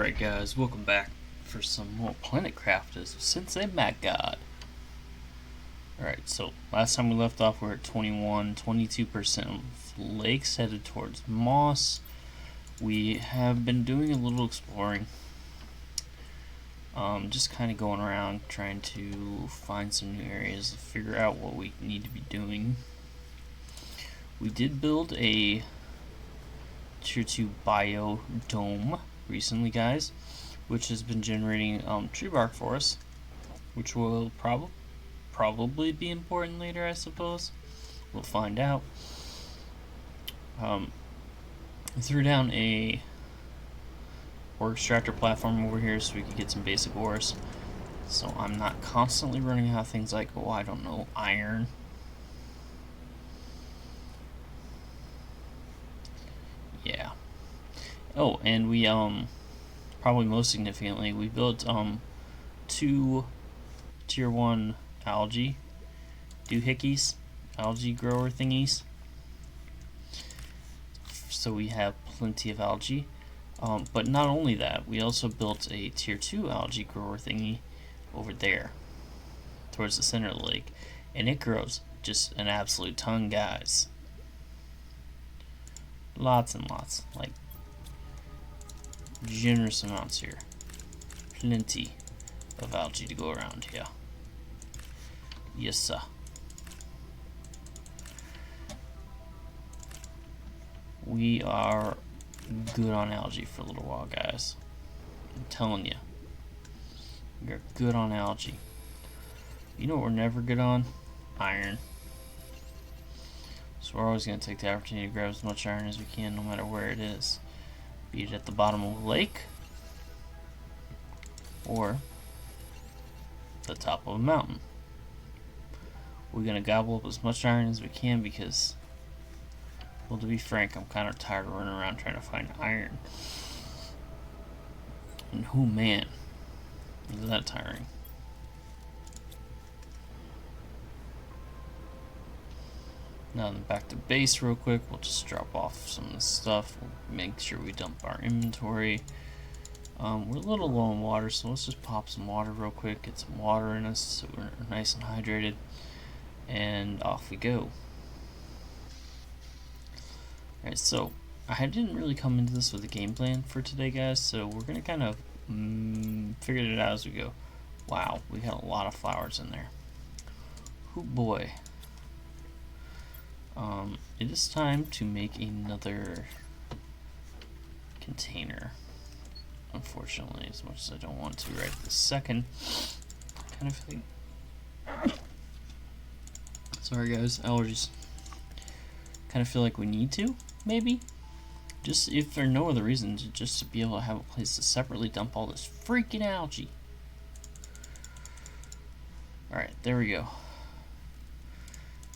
Alright guys, welcome back for some more Planet Crafters with SenseiMadGod. Alright, so last time we left off we were at 22% of lakes headed towards moss. We have been doing a little exploring. Just kind of going around trying to find some new areas, figure out what we need to be doing. We did build a Tier 2 biodome recently, guys, which has been generating tree bark for us, which will probably be important later, I suppose. We'll find out. I threw down a ore extractor platform over here so we could get some basic ores, so I'm not constantly running out of things like, oh, I don't know, iron. Yeah. Oh, and we probably most significantly, we built 2 tier 1 algae doohickeys, algae grower thingies, so we have plenty of algae. But not only that, we also built a tier 2 algae grower thingy over there towards the center of the lake, and it grows just an absolute ton, guys. Lots and lots, like generous amounts here. Plenty of algae to go around here. Yes, sir. We are good on algae for a little while, guys. I'm telling you. We're good on algae. You know what we're never good on? Iron. So we're always going to take the opportunity to grab as much iron as we can, no matter where it is. Be it at the bottom of a lake, or the top of a mountain. We're going to gobble up as much iron as we can because, well, to be frank, I'm kind of tired of running around trying to find iron. And oh man, is that tiring. Now then, back to base real quick. We'll just drop off some of this stuff. We'll make sure we dump our inventory. We're a little low on water, so let's just pop some water real quick, get some water in us so we're nice and hydrated, and off we go. Alright, so I didn't really come into this with a game plan for today, guys, so we're going to kind of figure it out as we go. Wow, we got a lot of flowers in there. Oh boy. It is time to make another container. Unfortunately, as much as I don't want to right this second, kind of thing. Sorry guys, allergies. Kind of feel like we need to, maybe? Just if for no other reason, just to be able to have a place to separately dump all this freaking algae. Alright, there we go.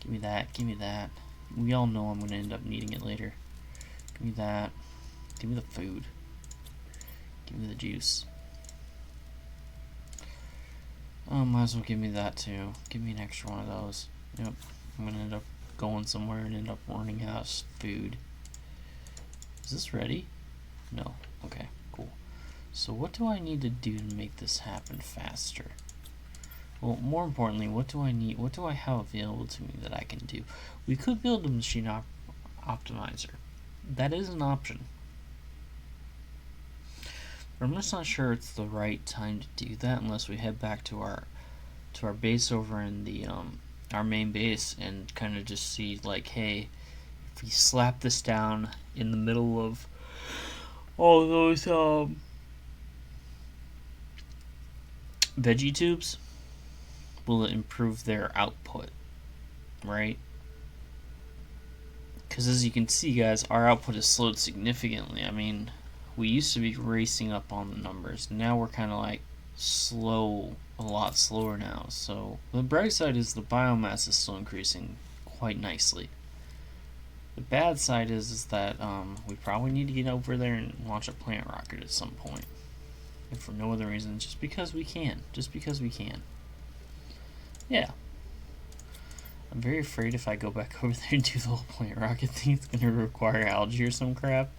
Give me that, give me that. We all know I'm going to end up needing it later. Give me that. Give me the food. Give me the juice. Oh, might as well give me that too. Give me an extra one of those. Yep. I'm going to end up going somewhere and end up running out of food. Is this ready? No. Okay, cool. So what do I need to do to make this happen faster? Well, more importantly, what do I need? What do I have available to me that I can do? We could build a machine optimizer. That is an option. But I'm just not sure it's the right time to do that unless we head back to our base over in the our main base and kind of just see, like, hey, if we slap this down in the middle of all those veggie tubes, will it improve their output, right? Because as you can see, guys, our output has slowed significantly. I mean, we used to be racing up on the numbers. Now we're kind of like slow, a lot slower now. So the bright side is the biomass is still increasing quite nicely. The bad side is that we probably need to get over there and launch a plant rocket at some point. If for no other reason, just because we can. Just because we can. Yeah. I'm very afraid if I go back over there and do the whole plant rocket thing, it's going to require algae or some crap.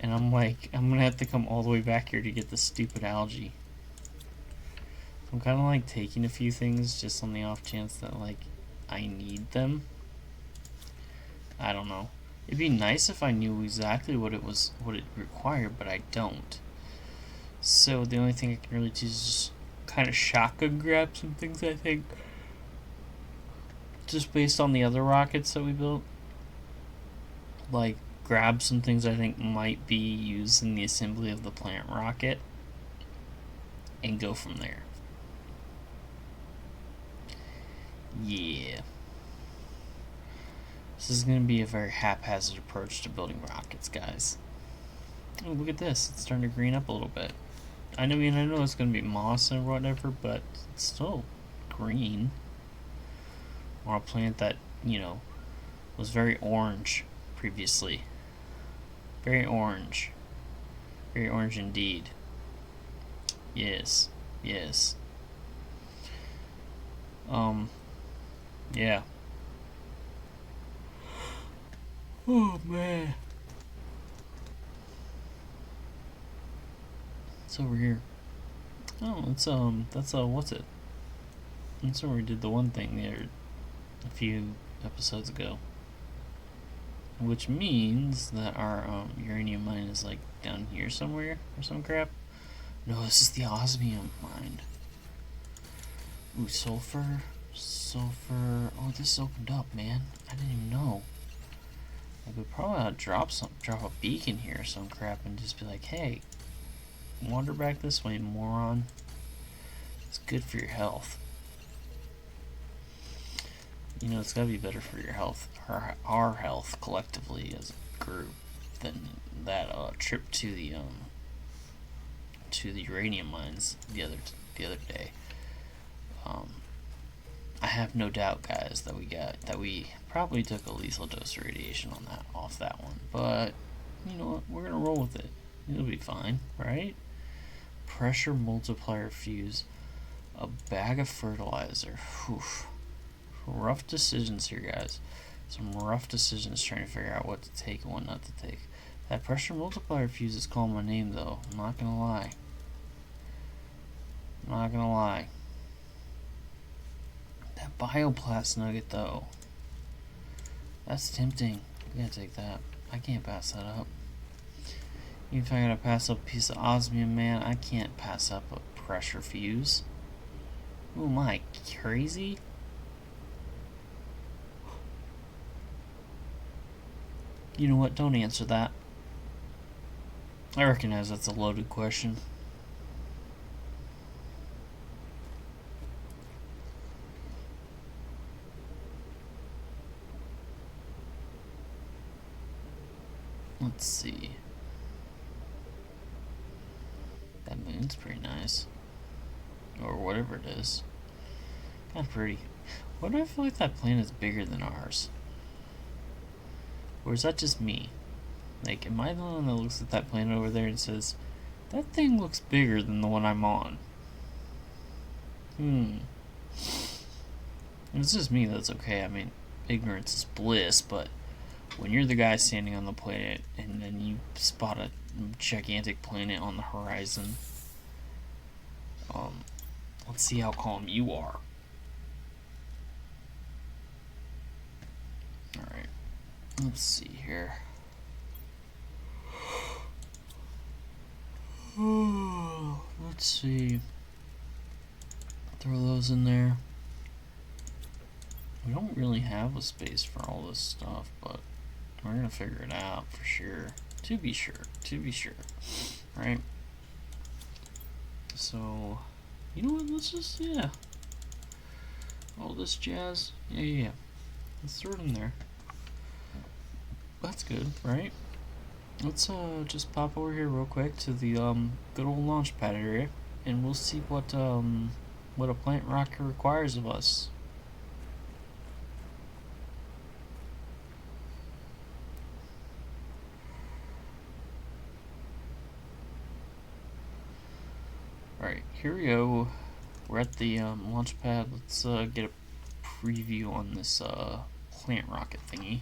And I'm like, I'm gonna have to come all the way back here to get this stupid algae. So I'm kind of like taking a few things just on the off chance that like I need them. I don't know. It'd be nice if I knew exactly what it required, but I don't. So the only thing I can really do is just kind of shotgun grab some things, I think. Just based on the other rockets that we built. Like, grab some things I think might be used in the assembly of the plant rocket. And go from there. Yeah. This is going to be a very haphazard approach to building rockets, guys. Oh, look at this. It's starting to green up a little bit. I know it's going to be moss or whatever, but it's still green. On a plant that, was very orange previously. Very orange. Very orange indeed. Yes. Yes. Yeah. Oh, man. It's over here. Oh, that's what's it? That's where we did the one thing there a few episodes ago. Which means that our uranium mine is like down here somewhere or some crap. No, this is the osmium mine. Ooh, sulfur. Oh, this opened up, man. I didn't even know. I could probably drop a beacon here or some crap and just be like, hey, wander back this way, moron. It's good for your health. It's gotta be better for your health, our health collectively as a group, than that trip to the uranium mines the other day. I have no doubt, guys, that we probably took a lethal dose of radiation off that one, but you know what? We're gonna roll with it. It'll be fine, right? Pressure multiplier fuse, a bag of fertilizer. Whew. Rough decisions here, guys. Some rough decisions trying to figure out what to take and what not to take. That pressure multiplier fuse is calling my name, though. I'm not gonna lie. That bioplast nugget, though. That's tempting. We gotta take that. I can't pass that up. Even if I gotta pass up a piece of osmium, man, I can't pass up a pressure fuse. Who am I, crazy? You know what? Don't answer that. I recognize that's a loaded question. Let's see. That moon's pretty nice. Or whatever it is. Kind of pretty. Why do I feel like that planet's bigger than ours? Or is that just me? Like, am I the one that looks at that planet over there and says, that thing looks bigger than the one I'm on? If it's just me, that's okay. I mean, ignorance is bliss, but when you're the guy standing on the planet and then you spot a gigantic planet on the horizon, let's see how calm you are. Alright. Let's see here. Let's see. Throw those in there. We don't really have a space for all this stuff, but we're gonna figure it out for sure. To be sure. Right? So, you know what? Let's just, all this jazz. Yeah. Let's throw it in there. That's good, right? Let's just pop over here real quick to the good old launch pad area, and we'll see what a plant rocket requires of us. Alright, here we go. We're at the launch pad. Let's get a preview on this plant rocket thingy.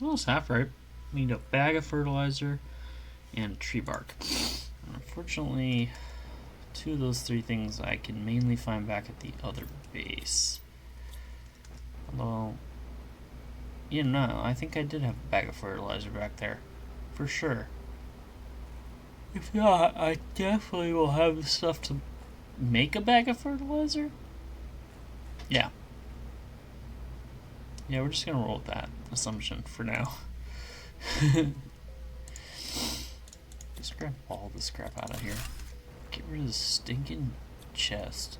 Well, it's half right. We need a bag of fertilizer and tree bark. And unfortunately, 2 of those 3 things I can mainly find back at the other base. Although, you know, I think I did have a bag of fertilizer back there. For sure. If not, I definitely will have the stuff to make a bag of fertilizer. Yeah. Yeah, we're just gonna roll with that assumption for now. Just grab all this crap out of here. Get rid of the stinking chest.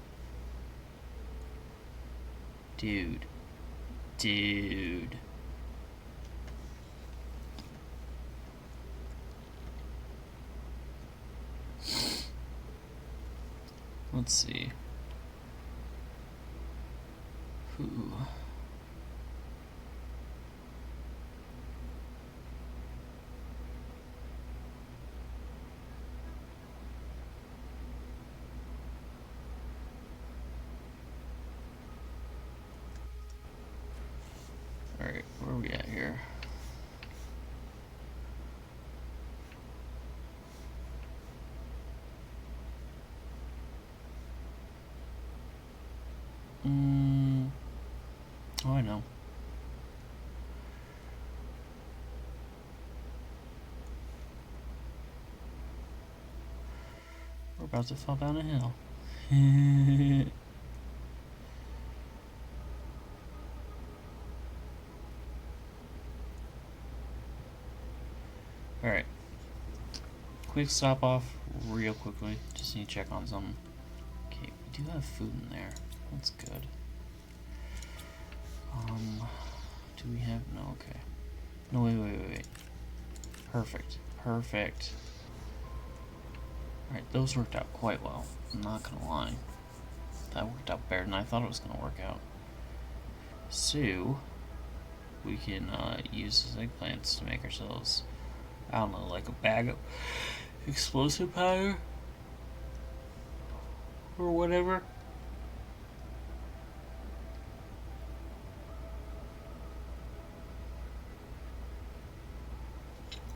Dude. Let's see. Ooh. Alright, where are we at here? Oh, I know. We're about to fall down a hill. Alright. Quick stop off real quickly. Just need to check on something. Okay, we do have food in there. That's good. Do we have... No, okay. No, wait. Perfect. Alright, those worked out quite well. I'm not gonna lie. That worked out better than I thought it was gonna work out. So, we can use those eggplants to make ourselves, I don't know, like a bag of explosive powder? Or whatever.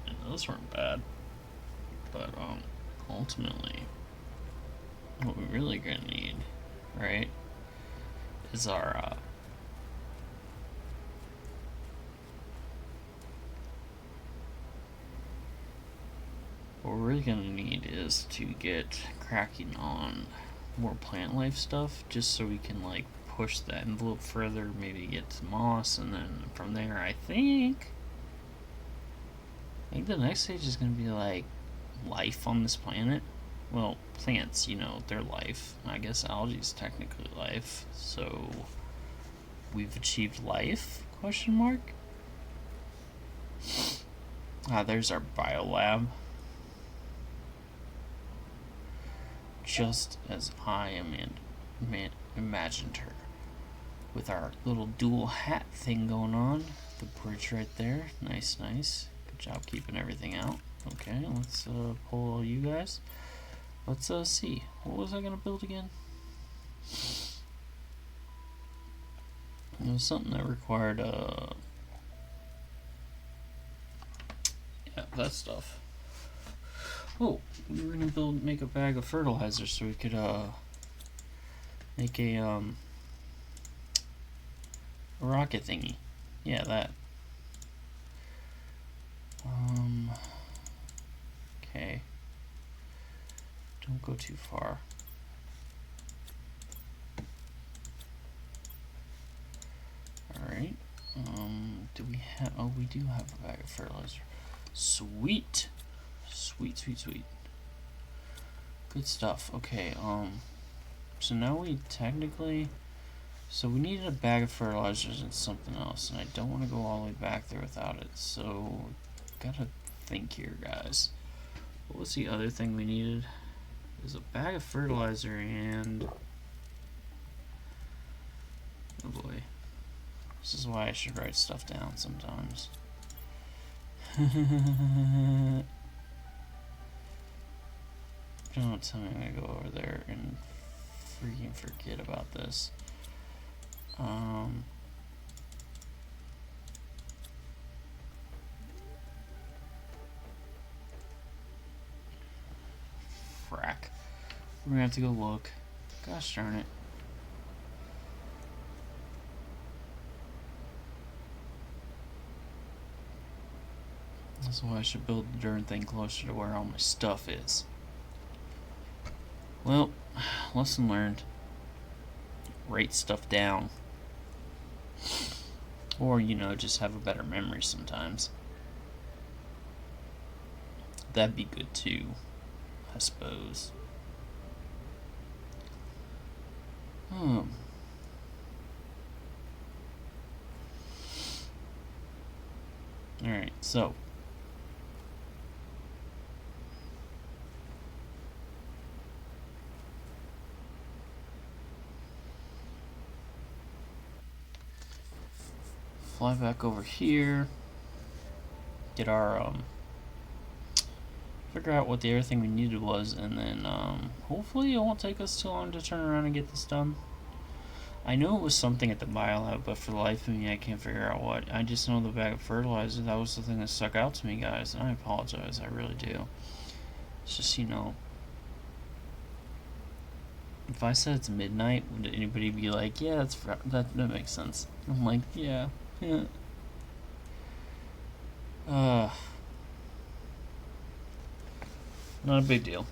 And those weren't bad. But, ultimately, what we're really gonna need, right, is our, what we're really gonna need is to get cracking on more plant life stuff, just so we can, like, push the envelope further, maybe get to moss, and then from there, I think the next stage is gonna be, like, life on this planet. Well, plants, you know, they're life. I guess algae is technically life. So, we've achieved life? Question mark. There's our biolab. Just as I imagined her. With our little dual hat thing going on. The bridge right there. Nice. Good job keeping everything out. Okay, let's pull you guys. Let's see. What was I gonna build again? It was something that required yeah, that stuff. Oh, we were gonna make a bag of fertilizer so we could make a rocket thingy. Yeah, that. Okay. Don't go too far. Alright. Do we have... Oh, we do have a bag of fertilizer. Sweet. Sweet. Good stuff. Okay, so now we technically... So we needed a bag of fertilizers and something else, and I don't want to go all the way back there without it, so... Gotta think here, guys. What was the other thing we needed? There's a bag of fertilizer and... Oh boy. This is why I should write stuff down sometimes. Don't tell me I'm gonna go over there and freaking forget about this. We're gonna have to go look. Gosh darn it. That's why I should build the darn thing closer to where all my stuff is. Well, lesson learned. Write stuff down. Or, you know, just have a better memory sometimes. That'd be good too, I suppose. Alright, so. Fly back over here. Get our, figure out what the other thing we needed was, and then, hopefully it won't take us too long to turn around and get this done. I know it was something at the biolab, but for the life of me, I can't figure out what. I just know the bag of fertilizer, that was the thing that stuck out to me, guys, and I apologize, I really do. It's just, you know, if I said it's midnight, would anybody be like, yeah, that makes sense? I'm like, yeah. Not a big deal.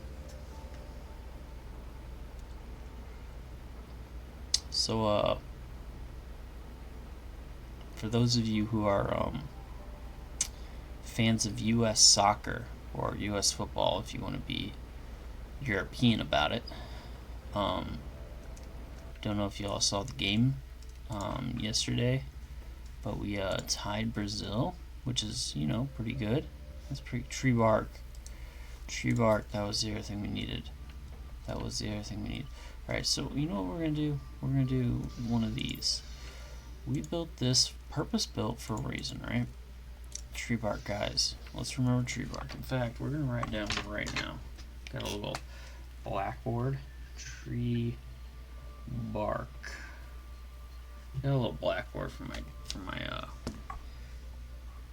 So, for those of you who are fans of U.S. soccer or U.S. football, if you want to be European about it, don't know if you all saw the game yesterday, but we tied Brazil, which is, you know, pretty good. That's pretty tree bark. That was the other thing we needed. Alright, so you know what we're gonna do? We're gonna do one of these. We built this purpose-built for a reason, right? Tree bark, guys. Let's remember tree bark. In fact, we're gonna write down right now. Got a little blackboard. Tree bark. Got a little blackboard for my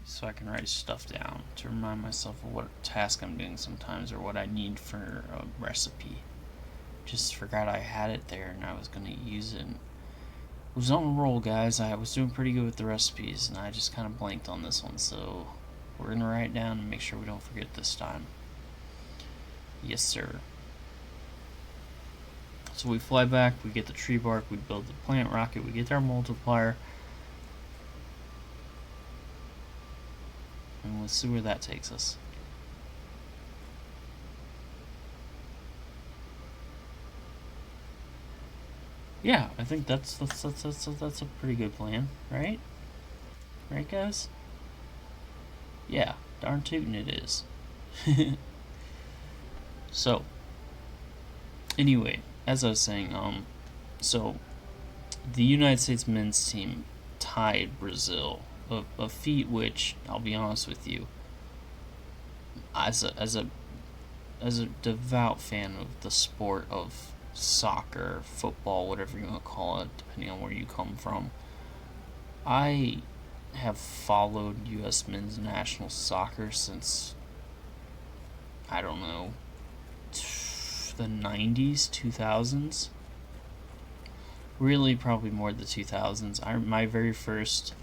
so I can write stuff down to remind myself of what task I'm doing sometimes or what I need for a recipe. Just forgot I had it there and I was gonna use it. It was on a roll, guys. I was doing pretty good with the recipes and I just kind of blanked on this one, so we're gonna write it down and make sure we don't forget this time. Yes, sir. So we fly back, we get the tree bark, we build the plant rocket, we get our multiplier. And let's see where that takes us. Yeah, I think that's a pretty good plan, right? Right, guys? Yeah, darn tootin' it is. So, anyway, as I was saying, so the United States men's team tied Brazil, a feat which, I'll be honest with you, as a devout fan of the sport of soccer, football, whatever you want to call it, depending on where you come from, I have followed U.S. men's national soccer since, I don't know, the 90s, 2000s. Really, probably more the 2000s. My very first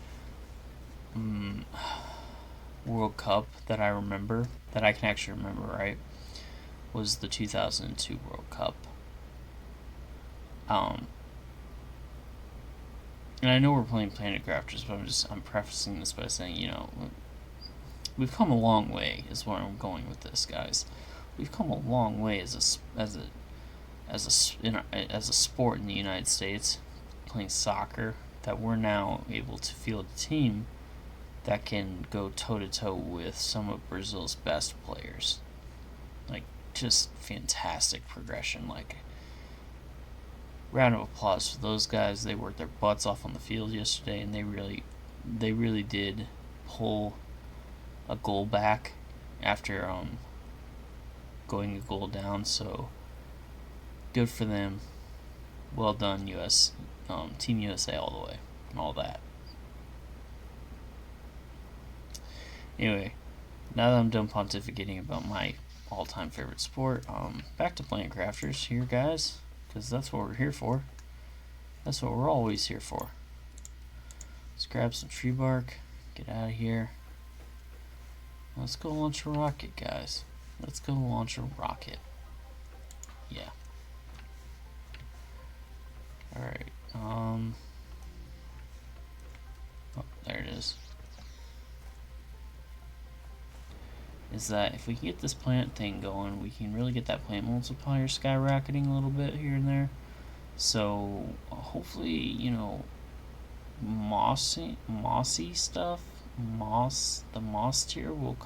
World Cup that I remember, that I can actually remember, right, was the 2002 World Cup. And I know we're playing Planet Crafters, but I'm prefacing this by saying, you know, we've come a long way, is where I'm going with this, guys. We've come a long way as a sport in the United States, playing soccer, that we're now able to field a team that can go toe-to-toe with some of Brazil's best players. Like, just fantastic progression. Like, round of applause for those guys. They worked their butts off on the field yesterday, and they really did pull a goal back after going a goal down. So good for them. Well done, US, Team USA all the way, and all that. Anyway, now that I'm done pontificating about my all-time favorite sport. Back to playing crafters here, guys, because that's what we're here for. That's what we're always here for. Let's grab some tree bark, get out of here. Let's go launch a rocket, guys. Let's go launch a rocket. Yeah. Alright, oh, there it is. Is that if we can get this plant thing going, we can really get that plant multiplier skyrocketing a little bit here and there. So hopefully, you know, mossy stuff, the moss tier will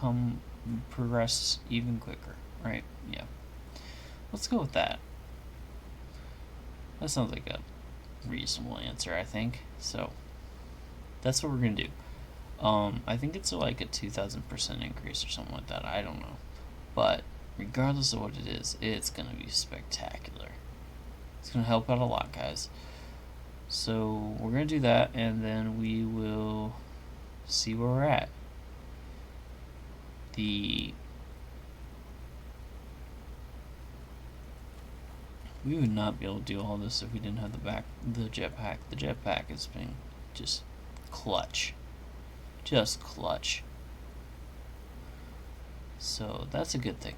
progress even quicker, right? Yeah. Let's go with that. That sounds like a reasonable answer, I think. So that's what we're gonna do. I think it's like a 2,000% increase or something like that. I don't know, but regardless of what it is, it's gonna be spectacular. It's gonna help out a lot, guys. So we're gonna do that, and then we will see where we're at. We would not be able to do all this if we didn't have the jetpack. The jetpack has been just clutch. Just clutch. So that's a good thing.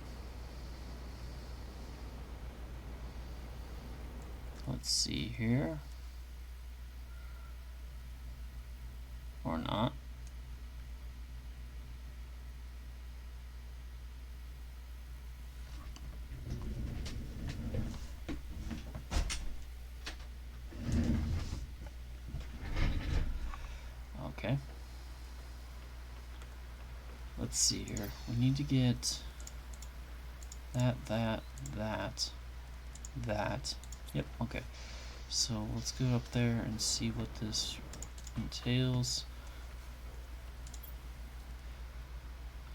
Let's see here. Or not. Okay. Let's see here. We need to get that. Yep, okay. So let's go up there and see what this entails.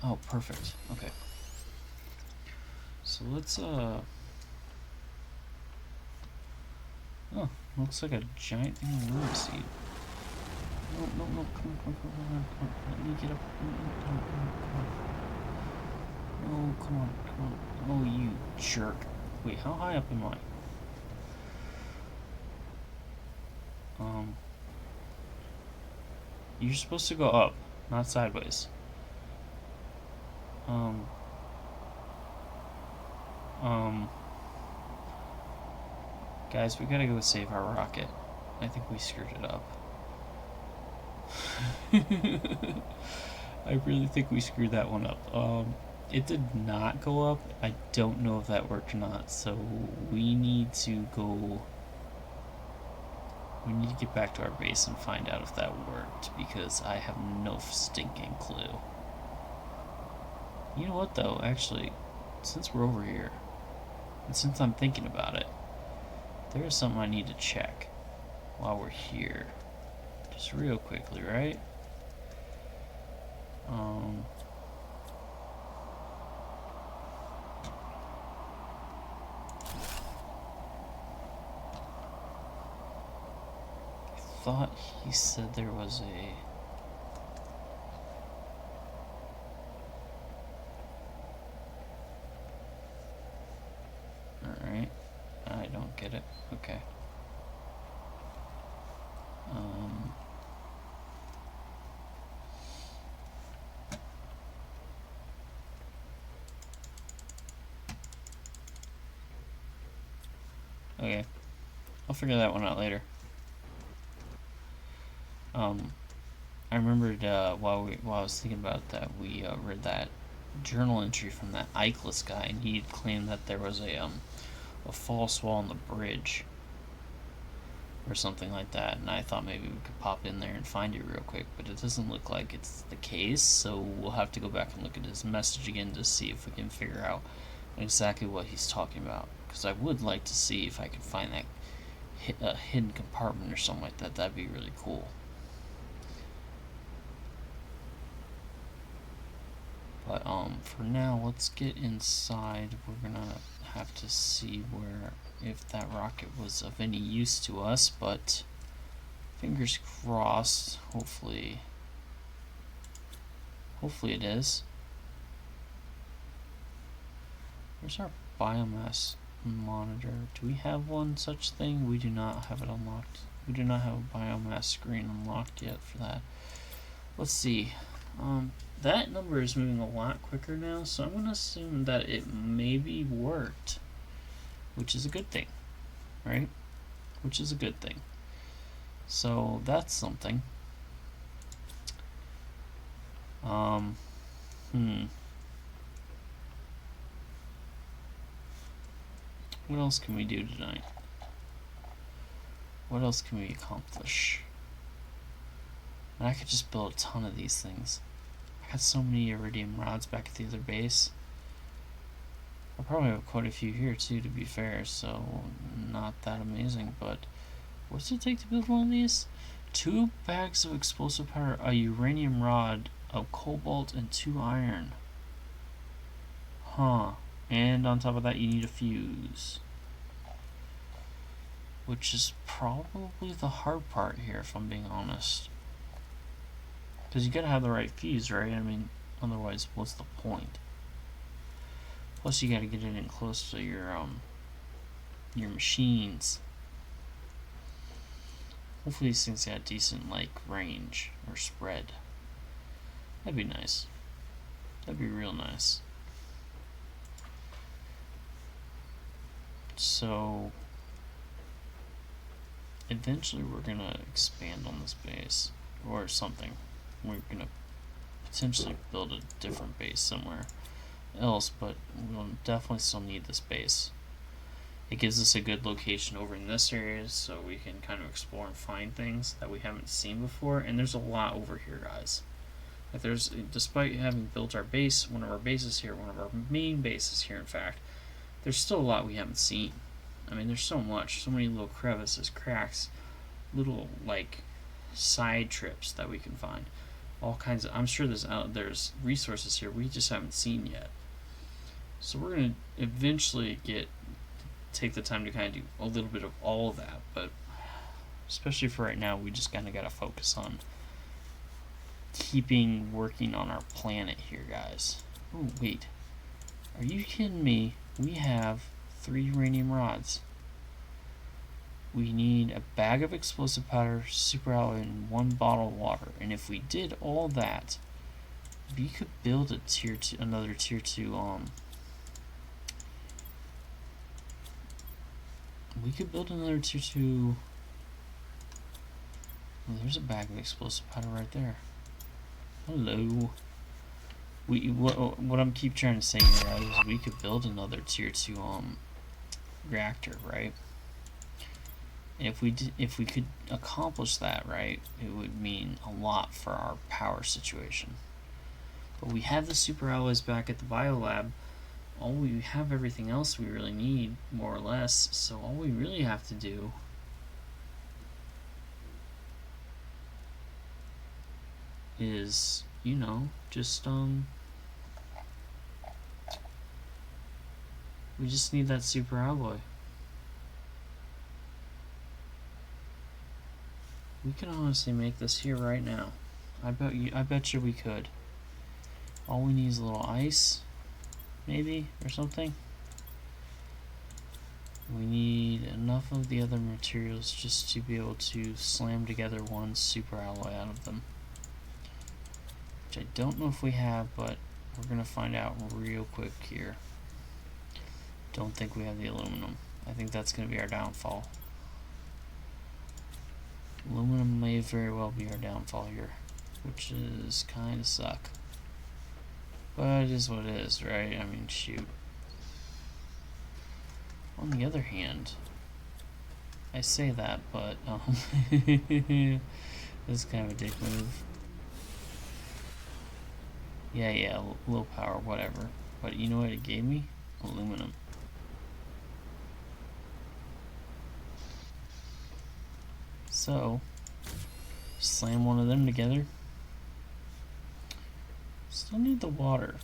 Oh, perfect. Okay. So let's oh, looks like a giant thing of worm seed. No, come on. Let me get up. No, come on. Oh, you jerk. Wait, how high up am I? You're supposed to go up, not sideways. Guys, we gotta go save our rocket. I think we screwed it up. I really think we screwed that one up. It did not go up. I don't know if that worked or not, so we need to get back to our base and find out if that worked, because I have no stinking clue. You know what, though? Actually, since we're over here, and since I'm thinking about it, there is something I need to check while we're here. Just real quickly, right? I thought he said there was a... Alright. I don't get it. Okay. Okay. I'll figure that one out later. I remembered while I was thinking about that, we read that journal entry from that Eichless guy, and he had claimed that there was a false wall on the bridge or something like that, and I thought maybe we could pop in there and find it real quick, but it doesn't look like it's the case, so we'll have to go back and look at his message again to see if we can figure out exactly what he's talking about, because I would like to see if I can find that hidden compartment or something like that. That'd be really cool. But for now, let's get inside. We're gonna have to see if that rocket was of any use to us, but fingers crossed. Hopefully it is. Where's our biomass monitor? Do we have one such thing? We do not have it unlocked. We do not have a biomass screen unlocked yet for that. Let's see. That number is moving a lot quicker now, so I'm going to assume that it maybe worked, which is a good thing, right? Which is a good thing. So that's something. What else can we do tonight? What else can we accomplish? And I could just build a ton of these things. I got so many iridium rods back at the other base. I probably have quite a few here too, to be fair, so not that amazing, but what does it take to build one of these? 2 bags of explosive powder, a uranium rod, a cobalt, and 2 iron. Huh. And on top of that, you need a fuse. Which is probably the hard part here, if I'm being honest. Because you gotta have the right fuse, right? I mean, otherwise, what's the point? Plus, you gotta get it in close to your machines. Hopefully, these things got decent, like, range or spread. That'd be nice. That'd be real nice. So, eventually we're gonna expand on this base, or something. We're gonna potentially build a different base somewhere else, but we'll definitely still need this base. It gives us a good location over in this area, so we can kind of explore and find things that we haven't seen before. And there's a lot over here, guys. Like despite having built our base, one of our bases here, one of our main bases here, in fact, there's still a lot we haven't seen. I mean, there's so much, so many little crevices, cracks, little like side trips that we can find. All kinds of. I'm sure there's resources here we just haven't seen yet. So we're gonna eventually take the time to kind of do a little bit of all of that, but especially for right now, we just kind of gotta focus on keeping working on our planet here, guys. Oh wait, are you kidding me? We have 3 uranium rods. We need a bag of explosive powder, super alloy, and 1 bottle of water. And if we did all that, we could build a another tier 2. We could build another tier 2. Oh, there's a bag of explosive powder right there. Hello. What I'm keep trying to say here, guys, is we could build another tier 2 reactor, right? And if we could accomplish that, right, it would mean a lot for our power situation. But we have the super alloys back at the biolab. We have everything else we really need, more or less. So all we really have to do is, you know, just we just need that super alloy. We can honestly make this here right now. I bet you we could. All we need is a little ice, maybe, or something. We need enough of the other materials just to be able to slam together 1 super alloy out of them. Which I don't know if we have, but we're gonna find out real quick here. Don't think we have the aluminum. I think that's gonna be our downfall. Aluminum may very well be our downfall here, which is kind of suck. But it is what it is, right? I mean, shoot. On the other hand, I say that, but this is kind of a dick move. Yeah, low power, whatever. But you know what it gave me? Aluminum. So, slam one of them together. Still need the water.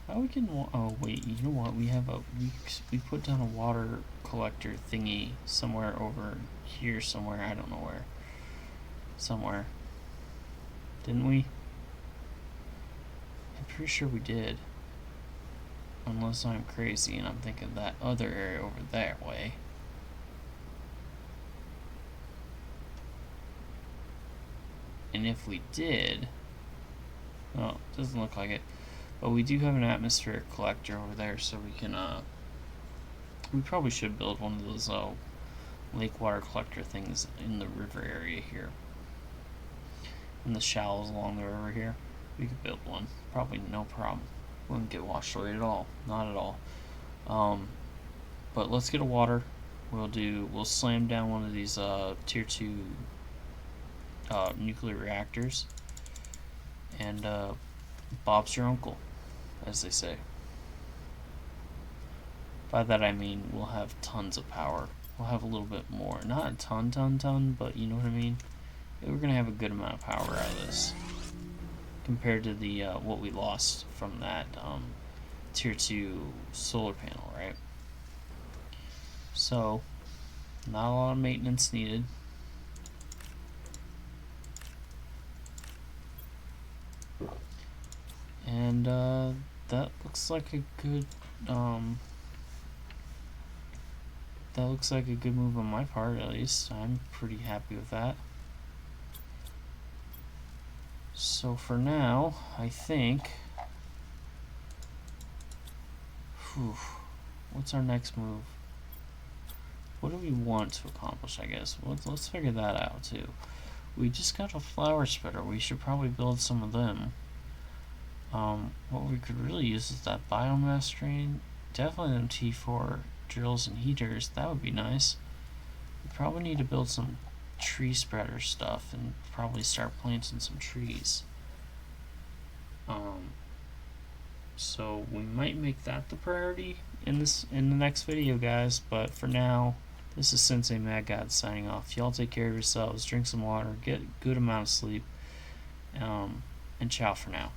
How we can? Oh wait, you know what? We have we put down a water collector thingy somewhere over here somewhere. I don't know where. Somewhere. Didn't we? pretty sure we did. Unless I'm crazy and I'm thinking that other area over that way. And if we did, well, it doesn't look like it. But we do have an atmospheric collector over there, so we can, we probably should build one of those, lake water collector things in the river area here. In the shallows along the river here. We could build one. Probably no problem. Wouldn't get washed away at all. Not at all. But let's get a water. We'll slam down one of these, tier 2, nuclear reactors. And, Bob's your uncle, as they say. By that I mean we'll have tons of power. We'll have a little bit more. Not a ton, but you know what I mean? We're going to have a good amount of power out of this. Compared to the, what we lost from that, tier 2 solar panel, right? So, not a lot of maintenance needed. And, that looks like a good, that looks like a good move on my part, at least. I'm pretty happy with that. So for now, I think... what's our next move? What do we want to accomplish, I guess? Let's figure that out, too. We just got a flower spreader. We should probably build some of them. What we could really use is that biomass drain. Definitely them T4 drills and heaters. That would be nice. We probably need to build some tree spreader stuff and probably start planting some trees. So we might make that the priority in the next video, guys. But for now, this is SenseiMadGod signing off. Y'all take care of yourselves, drink some water, get a good amount of sleep, and ciao for now.